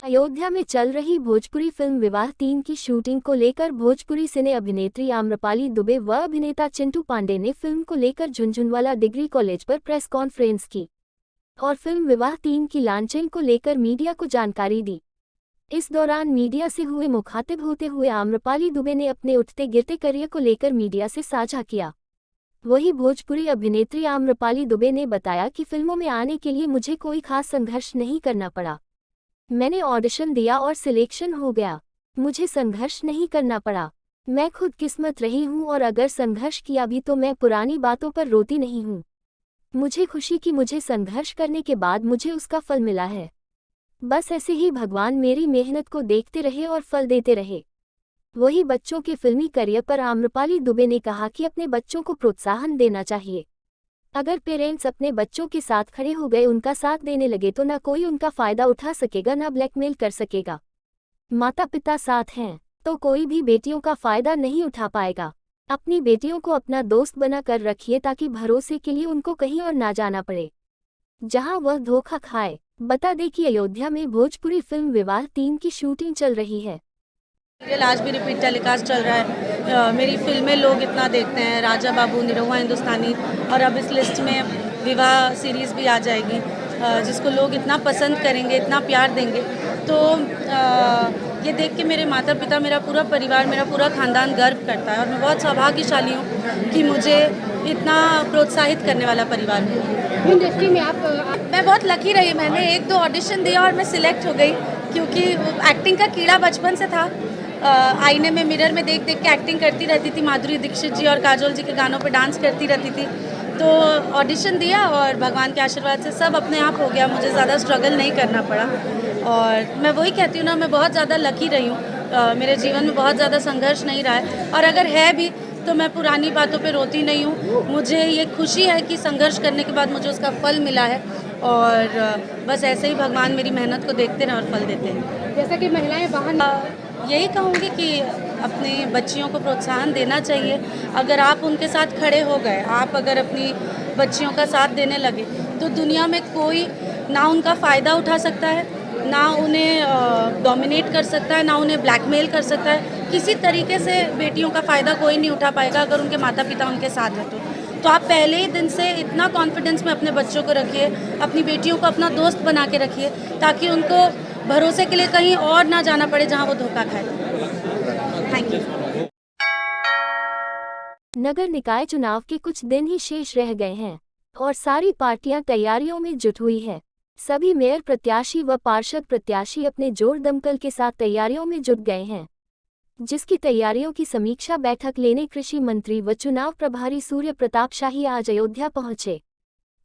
अयोध्या में चल रही भोजपुरी फिल्म विवाह 3 की शूटिंग को लेकर भोजपुरी सिने अभिनेत्री आम्रपाली दुबे व अभिनेता चिंटू पांडे ने फिल्म को लेकर झुनझुनवाला डिग्री कॉलेज पर प्रेस कॉन्फ्रेंस की और फिल्म विवाह 3 की लॉन्चिंग को लेकर मीडिया को जानकारी दी। इस दौरान मीडिया से हुए मुखातिब होते हुए आम्रपाली दुबे ने अपने उठते गिरते करियर को लेकर मीडिया से साझा किया। वही भोजपुरी अभिनेत्री आम्रपाली दुबे ने बताया कि फिल्मों में आने के लिए मुझे कोई खास संघर्ष नहीं करना पड़ा। मैंने ऑडिशन दिया और सिलेक्शन हो गया। मुझे संघर्ष नहीं करना पड़ा। मैं खुद किस्मत रही हूँ और अगर संघर्ष किया भी तो मैं पुरानी बातों पर रोती नहीं हूँ। मुझे खुशी कि मुझे संघर्ष करने के बाद मुझे उसका फल मिला है। बस ऐसे ही भगवान मेरी मेहनत को देखते रहे और फल देते रहे। वही बच्चों के फिल्मी करियर पर आम्रपाली दुबे ने कहा कि अपने बच्चों को प्रोत्साहन देना चाहिए। अगर पेरेंट्स अपने बच्चों के साथ खड़े हो गए, उनका साथ देने लगे तो ना कोई उनका फायदा उठा सकेगा, ना ब्लैकमेल कर सकेगा। माता पिता साथ हैं तो कोई भी बेटियों का फायदा नहीं उठा पाएगा। अपनी बेटियों को अपना दोस्त बना कर रखिए ताकि भरोसे के लिए उनको कहीं और ना जाना पड़े जहां वह धोखा खाए। बता दें कि अयोध्या में भोजपुरी फिल्म विवाह 3 की शूटिंग चल रही है। आज भी रिपीट टेलीकास्ट चल रहा है। मेरी फिल्में लोग इतना देखते हैं, राजा बाबू, निरहुआ हिंदुस्तानी, और अब इस लिस्ट में विवाह सीरीज़ भी आ जाएगी जिसको लोग इतना पसंद करेंगे, इतना प्यार देंगे। तो ये देख के मेरे माता पिता, मेरा पूरा परिवार, मेरा पूरा ख़ानदान गर्व करता है और मैं बहुत सौभाग्यशाली हूँ कि मुझे इतना प्रोत्साहित करने वाला परिवार है। इंडस्ट्री में मैं बहुत लकी रही। मैंने 1-2 ऑडिशन दिया और मैं सिलेक्ट हो गई क्योंकि एक्टिंग का कीड़ा बचपन से था। आईने में, मिरर में देख देख के एक्टिंग करती रहती थी। माधुरी दीक्षित जी और काजोल जी के गानों पे डांस करती रहती थी। तो ऑडिशन दिया और भगवान के आशीर्वाद से सब अपने आप हो गया। मुझे ज़्यादा स्ट्रगल नहीं करना पड़ा और मैं वही कहती हूँ ना, मैं बहुत ज़्यादा लकी रही हूँ। मेरे जीवन में बहुत ज़्यादा संघर्ष नहीं रहा है और अगर है भी तो मैं पुरानी बातों पे रोती नहीं हूँ। मुझे ये खुशी है कि संघर्ष करने के बाद मुझे उसका फल मिला है और बस ऐसे ही भगवान मेरी मेहनत को देखते हैं और फल देते हैं। जैसा कि महिलाएं बाहर, यही कहूँगी कि अपने बच्चियों को प्रोत्साहन देना चाहिए। अगर आप उनके साथ खड़े हो गए, आप अगर अपनी बच्चियों का साथ देने लगे तो दुनिया में कोई ना उनका फ़ायदा उठा सकता है, ना उन्हें डोमिनेट कर सकता है, ना उन्हें ब्लैकमेल कर सकता है। किसी तरीके से बेटियों का फ़ायदा कोई नहीं उठा पाएगा अगर उनके माता पिता उनके साथ हैं तो आप पहले ही दिन से इतना कॉन्फिडेंस में अपने बच्चों को रखिए, अपनी बेटियों को अपना दोस्त बना के रखिए ताकि उनको भरोसे के लिए कहीं और ना जाना पड़े जहां वो धोखा खाए। Thank you. नगर निकाय चुनाव के कुछ दिन ही शेष रह गए हैं और सारी पार्टियां तैयारियों में जुट हुई है। सभी मेयर प्रत्याशी व पार्षद प्रत्याशी अपने जोर दमकल के साथ तैयारियों में जुट गए हैं, जिसकी तैयारियों की समीक्षा बैठक लेने कृषि मंत्री व चुनाव प्रभारी सूर्य प्रताप शाही आज अयोध्या पहुंचे,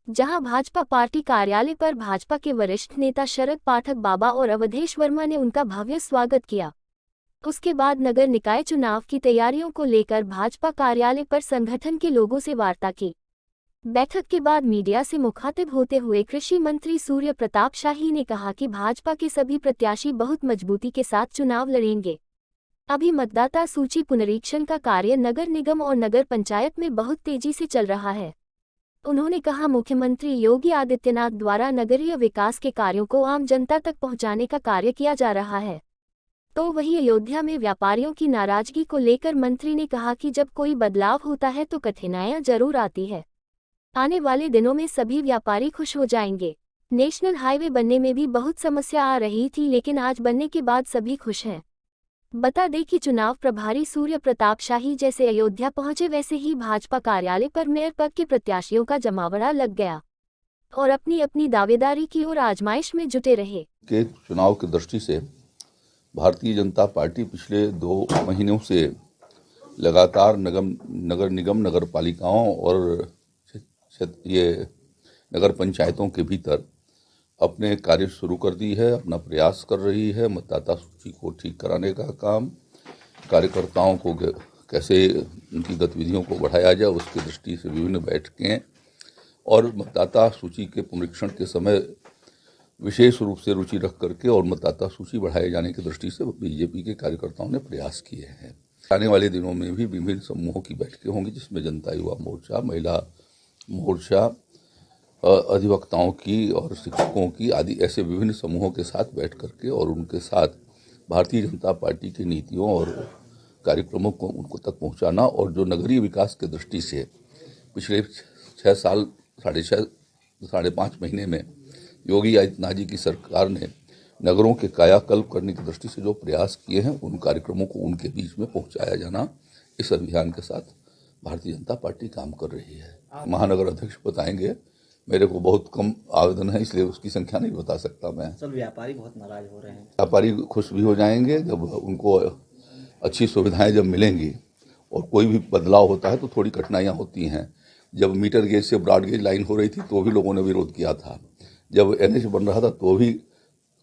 जहां भाजपा पार्टी कार्यालय पर भाजपा के वरिष्ठ नेता शरद पाठक बाबा और अवधेश वर्मा ने उनका भव्य स्वागत किया। उसके बाद नगर निकाय चुनाव की तैयारियों को लेकर भाजपा कार्यालय पर संगठन के लोगों से वार्ता की। बैठक के बाद मीडिया से मुखातिब होते हुए कृषि मंत्री सूर्य प्रताप शाही ने कहा कि भाजपा के सभी प्रत्याशी बहुत मजबूती के साथ चुनाव लड़ेंगे। अभी मतदाता सूची पुनरीक्षण का कार्य नगर निगम और नगर पंचायत में बहुत तेजी से चल रहा है। उन्होंने कहा, मुख्यमंत्री योगी आदित्यनाथ द्वारा नगरीय विकास के कार्यों को आम जनता तक पहुंचाने का कार्य किया जा रहा है। तो वहीं अयोध्या में व्यापारियों की नाराजगी को लेकर मंत्री ने कहा कि जब कोई बदलाव होता है तो कठिनाइयां जरूर आती है। आने वाले दिनों में सभी व्यापारी खुश हो जाएंगे। नेशनल हाईवे बनने में भी बहुत समस्या आ रही थी, लेकिन आज बनने के बाद सभी खुश हैं। बता दें कि चुनाव प्रभारी सूर्य प्रताप शाही जैसे अयोध्या पहुंचे, वैसे ही भाजपा कार्यालय पर मेयर पद के प्रत्याशियों का जमावड़ा लग गया और अपनी अपनी दावेदारी की ओर आजमाइश में जुटे रहे। के चुनाव की दृष्टि से भारतीय जनता पार्टी पिछले 2 महीनों से लगातार नगर निगम, नगर पालिकाओं और ये नगर पंचायतों के भीतर अपने कार्य शुरू कर दी है, अपना प्रयास कर रही है। मतदाता सूची को ठीक कराने का काम, कार्यकर्ताओं को कैसे उनकी गतिविधियों को बढ़ाया जाए उसकी दृष्टि से विभिन्न बैठकें और मतदाता सूची के पुनरीक्षण के समय विशेष रूप से रुचि रख करके और मतदाता सूची बढ़ाए जाने की दृष्टि से बीजेपी के कार्यकर्ताओं ने प्रयास किए हैं। आने वाले दिनों में भी विभिन्न समूहों की बैठकें होंगी जिसमें जनता युवा मोर्चा, महिला मोर्चा अधिवक्ताओं की और शिक्षकों की आदि ऐसे विभिन्न समूहों के साथ बैठ करके और उनके साथ भारतीय जनता पार्टी की नीतियों और कार्यक्रमों को उनको तक पहुंचाना, और जो नगरीय विकास की दृष्टि से पिछले 6 साल साढ़े 5 महीने में योगी आदित्यनाथ जी की सरकार ने नगरों के कायाकल्प करने की दृष्टि से जो प्रयास किए हैं उन कार्यक्रमों को उनके बीच में पहुंचाया जाना, इस अभियान के साथ भारतीय जनता पार्टी काम कर रही है। महानगर अध्यक्ष बताएंगे, मेरे को बहुत कम आवेदन है इसलिए उसकी संख्या नहीं बता सकता मैं। सर, व्यापारी बहुत नाराज हो रहे हैं। व्यापारी खुश भी हो जाएंगे जब उनको अच्छी सुविधाएं जब मिलेंगी, और कोई भी बदलाव होता है तो थोड़ी कठिनाइयां होती हैं। जब मीटर गेज से ब्रॉड गेज लाइन हो रही थी तो भी लोगों ने विरोध किया था, जब NH बन रहा था तो भी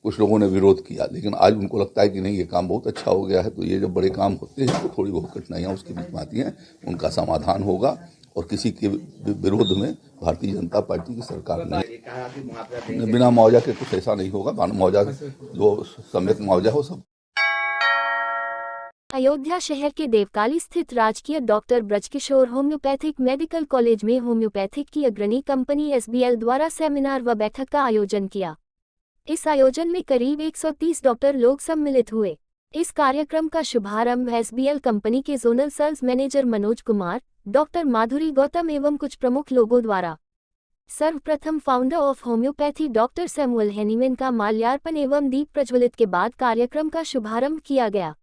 कुछ लोगों ने विरोध किया, लेकिन आज उनको लगता है कि नहीं, ये काम बहुत अच्छा हो गया है। तो ये जब बड़े काम होते हैं तो थोड़ी बहुत कठिनाइयां उसके बीच में आती हैं, उनका समाधान होगा और किसी के विरोध में भारतीय जनता पार्टी की सरकार नहीं, बिना मुआवजा के कुछ ऐसा नहीं होगा। मुआवजा जो सम्यक मुआवजा हो सब। अयोध्या शहर के देवकाली स्थित राजकीय doctor Brajkishore homeopathic medical college में होम्योपैथिक की अग्रणी कंपनी SBL द्वारा सेमिनार व बैठक का आयोजन किया। इस आयोजन में करीब 130 डॉक्टर लोग सम्मिलित हुए। इस कार्यक्रम का शुभारंभ SBL कंपनी के zonal sales manager Manoj Kumar, doctor Madhuri Gautam एवं कुछ प्रमुख लोगों द्वारा। सर्वप्रथम founder of homeopathy doctor Samuel Hahnemann का माल्यार्पण एवं दीप प्रज्वलित के बाद कार्यक्रम का शुभारंभ किया गया।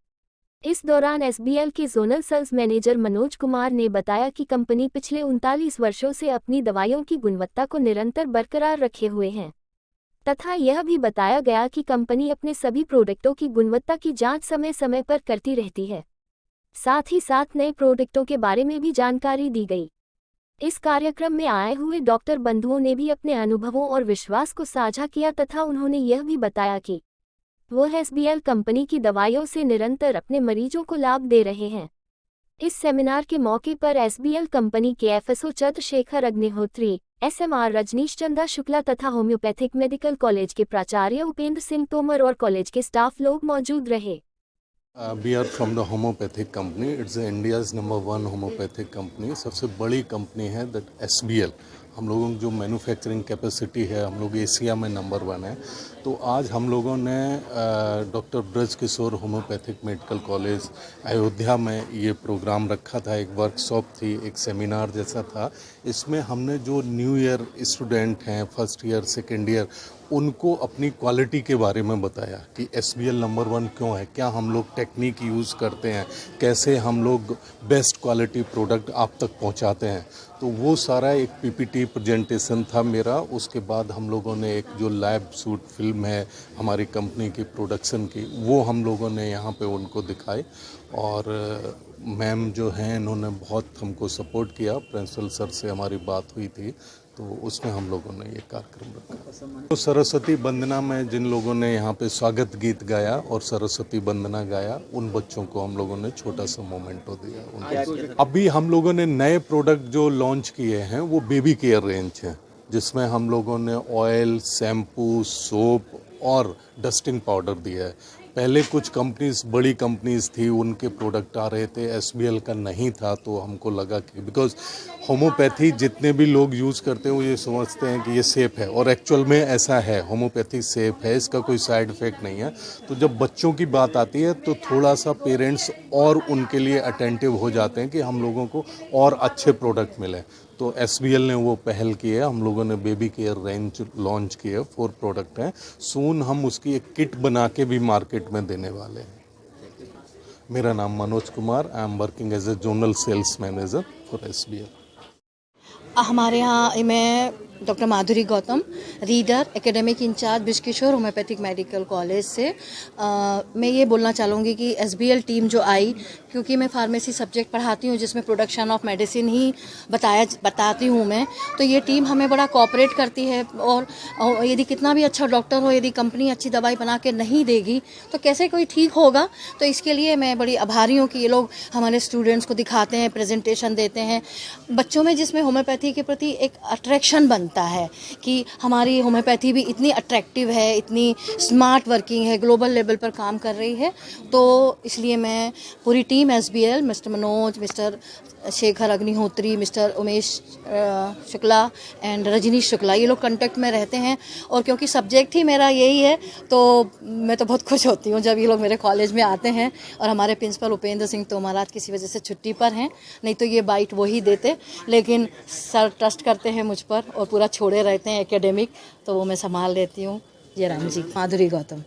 इस दौरान SBL के zonal sales manager Manoj Kumar ने बताया कि कंपनी पिछले 39 वर्षों से अपनी दवाइयों की गुणवत्ता को निरंतर बरकरार रखे हुए हैं, तथा यह भी बताया गया कि कंपनी अपने सभी प्रोडक्टों की गुणवत्ता की जांच समय समय पर करती रहती है। साथ ही साथ नए प्रोडक्टों के बारे में भी जानकारी दी गई। इस कार्यक्रम में आए हुए डॉक्टर बंधुओं ने भी अपने अनुभवों और विश्वास को साझा किया तथा उन्होंने यह भी बताया कि वो SBL कंपनी की दवाइयों से निरंतर अपने मरीजों को लाभ दे रहे हैं। इस सेमिनार के मौके पर SBL कंपनी के FSO चंद्रशेखर अग्निहोत्री, SMR रजनीश चंदा शुक्ला तथा होम्योपैथिक मेडिकल कॉलेज के प्राचार्य उपेंद्र सिंह तोमर और कॉलेज के स्टाफ लोग मौजूद रहे। We are from the homeopathic company. It's India's number 1 homeopathic company. सबसे बड़ी कंपनी है that SBL। हम लोगों की जो मैन्युफैक्चरिंग कैपेसिटी है, हम लोग एशिया में नंबर 1 है। तो आज हम लोगों ने doctor Brajkishore homeopathic medical college Ayodhya में ये प्रोग्राम रखा था। एक वर्कशॉप थी, एक सेमिनार जैसा था। इसमें हमने जो न्यू ईयर स्टूडेंट हैं, फर्स्ट ईयर सेकेंड ईयर, उनको अपनी क्वालिटी के बारे में बताया कि SBL नंबर 1 क्यों है, क्या हम लोग टेक्निक यूज़ करते हैं, कैसे हम लोग बेस्ट क्वालिटी प्रोडक्ट आप तक पहुंचाते हैं। तो वो सारा एक PPT प्रेजेंटेशन था मेरा। उसके बाद हम लोगों ने एक जो लैब सूट फिल्म है हमारी कंपनी की प्रोडक्शन की, वो हम लोगों ने यहाँ पे उनको दिखाई। और मैम जो हैं इन्होंने बहुत हमको सपोर्ट किया। प्रिंसिपल सर से हमारी बात हुई थी तो उसमें हम लोगों ने ये कार्यक्रम रखा। तो सरस्वती वंदना में जिन लोगों ने यहाँ पे स्वागत गीत गाया और सरस्वती वंदना गाया, उन बच्चों को हम लोगों ने छोटा सा मोमेंटो दिया। अभी हम लोगों ने नए प्रोडक्ट जो लॉन्च किए हैं वो बेबी केयर रेंज है, जिसमें हम लोगों ने ऑयल, शैम्पू, सोप और डस्टिंग पाउडर दिया है। पहले कुछ कंपनीज, बड़ी कंपनीज थी, उनके प्रोडक्ट आ रहे थे, SBL का नहीं था। तो हमको लगा कि बिकॉज होम्योपैथी जितने भी लोग यूज़ करते हैं वो ये समझते हैं कि ये सेफ़ है, और एक्चुअल में ऐसा है, होम्योपैथी सेफ़ है, इसका कोई साइड इफ़ेक्ट नहीं है। तो जब बच्चों की बात आती है तो थोड़ा सा पेरेंट्स और उनके लिए अटेंटिव हो जाते हैं कि हम लोगों को और अच्छे प्रोडक्ट मिलें। तो SBL ने वो पहल की है। हम लोगों ने बेबी केयर रेंज लॉन्च की है, 4 प्रोडक्ट हैं। सून हम उसकी एक किट बना के भी मार्केट में देने वाले हैं। मेरा नाम Manoj Kumar, I am working as a zonal sales manager for SBL। हमारे यहाँ मैं doctor Madhuri Gautam, reader, academic incharge Brajkishore homeopathic medical college से। मैं ये बोलना चाहूँगी कि SBL टीम जो आई, क्योंकि मैं फार्मेसी सब्जेक्ट पढ़ाती हूँ जिसमें प्रोडक्शन ऑफ मेडिसिन ही बताती हूँ मैं, तो ये टीम हमें बड़ा कोऑपरेट करती है। और यदि कितना भी अच्छा डॉक्टर हो, यदि कंपनी अच्छी दवाई बना के नहीं देगी तो कैसे कोई ठीक होगा। तो इसके लिए मैं बड़ी आभारी हूँ कि ये लोग हमारे स्टूडेंट्स को दिखाते हैं, प्रेजेंटेशन देते हैं। बच्चों में जिसमें होम्योपैथी के प्रति एक अट्रैक्शन बन बनता है कि हमारी होम्योपैथी भी इतनी अट्रैक्टिव है, इतनी स्मार्ट वर्किंग है, ग्लोबल लेवल पर काम कर रही है। तो इसलिए मैं पूरी team SBL, mister Manoj, mister Shekhar Agnihotri, mister Umesh Shukla and Rajneesh Shukla, ये लोग कांटेक्ट में रहते हैं। और क्योंकि सब्जेक्ट ही मेरा यही है तो मैं तो बहुत खुश होती हूँ जब ये लोग मेरे कॉलेज में आते हैं। और हमारे प्रिंसिपल उपेंद्र सिंह तोमर आज किसी वजह से छुट्टी पर हैं, नहीं तो ये बाइट वो ही देते, लेकिन सर ट्रस्ट करते हैं मुझ पर और पूरा छोड़े रहते हैं एकेडमिक, तो वो मैं संभाल लेती हूँ। जय राम जी। माधुरी गौतम।